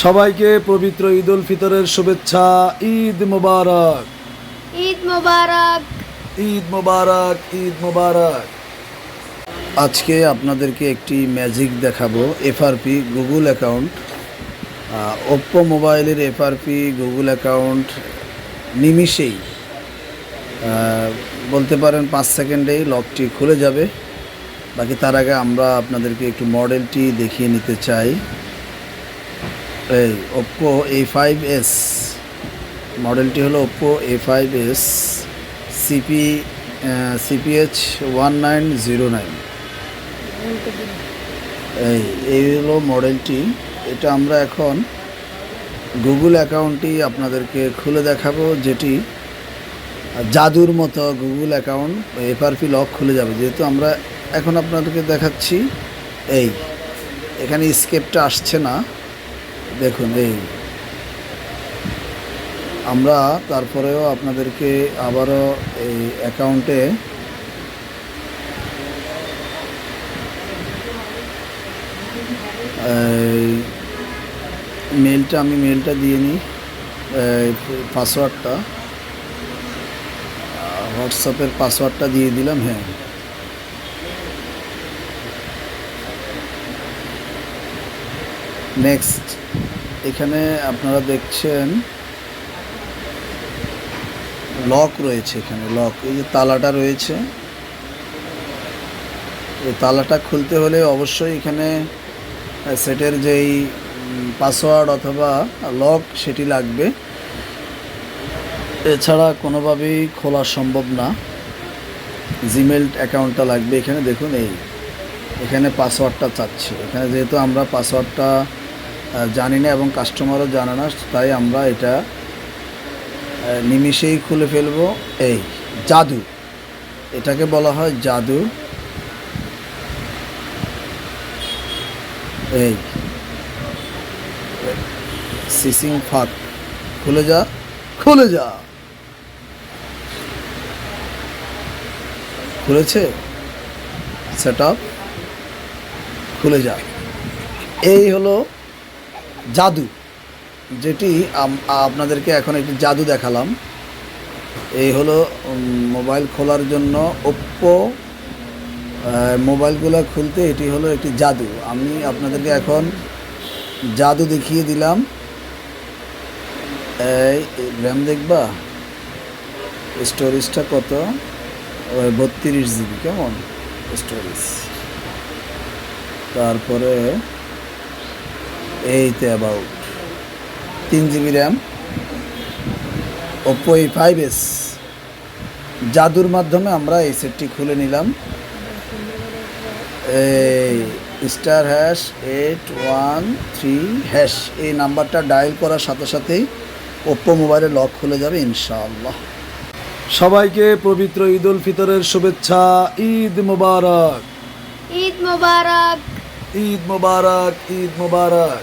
সবাইকে পবিত্র ঈদ উল ফিতরের শুভেচ্ছা। ঈদ মোবারক, ঈদ মোবারক, ঈদ মোবারক, ঈদ মোবারক। আজকে আপনাদেরকে একটি ম্যাজিক দেখাবো। এফআরপি গুগল অ্যাকাউন্ট, ওপ্পো মোবাইলের এফআরপি গুগল অ্যাকাউন্ট নিমিষেই বলতে পারেন 5 সেকেন্ডেই লকটি খুলে যাবে। বাকি তার আগে আমরা আপনাদেরকে একটু মডেলটি দেখিয়ে নিতে চাই। এই ওপ্পো A5s মডেলটি হলো ওপ্পো A5s CPH 1909। এই হলো মডেলটি। এটা আমরা এখন গুগল অ্যাকাউন্টটি আপনাদেরকে খুলে দেখাবো, যেটি জাদুর মতো গুগল অ্যাকাউন্ট এফআরপি লক খুলে যাবে। যেহেতু আমরা এখন আপনাদেরকে দেখাচ্ছি, এখানে স্কেপটা আসছে না, দেখুন। আমরা তারপরেও আপনাদেরকে আবারও এই অ্যাকাউন্টে মেলটা দিয়ে নিই, পাসওয়ার্ডটা, হোয়াটসঅ্যাপের পাসওয়ার্ডটা দিয়ে দিলাম। হ্যাঁ, নেক্সট। এখানে আপনারা দেখছেন লক রয়েছে, এখানে লক, এই যে তালাটা রয়েছে, এই তালাটা খুলতে হলে অবশ্যই এখানে সেটের যেই পাসওয়ার্ড অথবা লক সেটি লাগবে, এছাড়া কোনোভাবেই খোলা সম্ভব না। জিমেল অ্যাকাউন্টটা লাগবে। এখানে দেখুন, এখানে পাসওয়ার্ডটা চাচ্ছে। এখানে যেহেতু আমরা পাসওয়ার্ডটা জানি না এবং কাস্টমারও জানে না, তাই আমরা এটা নিমিষেই খুলে ফেলবো। এই জাদু, এটাকে বলা হয় জাদু। এই সিসিং ফাঁক, খুলে যা, খুলে যা, খুলেছে। সেট আপ, খুলে যা। এই হলো জাদু, যেটি আপনাদেরকে এখন একটি জাদু দেখালাম। এই হলো মোবাইল খোলার জন্য ওপ্পো মোবাইলগুলো খুলতে এটি হলো একটি জাদু। আমি আপনাদেরকে এখন জাদু দেখিয়ে দিলাম। এই র্যাম দেখবা, স্টোরেজটা কত? 32 GB, কেমন স্টোরেজ। তারপরে এইতে about 3 GB RAM. Oppo A5s জাদুর মাধ্যমে আমরা এই সেটটি খুলে নিলাম। এই *813# এই নাম্বারটা ডায়াল করার সাথে সাথেই ওপ্পো মোবাইলের লক খুলে যাবে ইনশাআল্লাহ। সবাইকে পবিত্র ঈদ উল ফিতরের শুভেচ্ছা। ঈদ মোবারক, ঈদ মোবারক, ঈদ মোবারক, ঈদ মোবারক।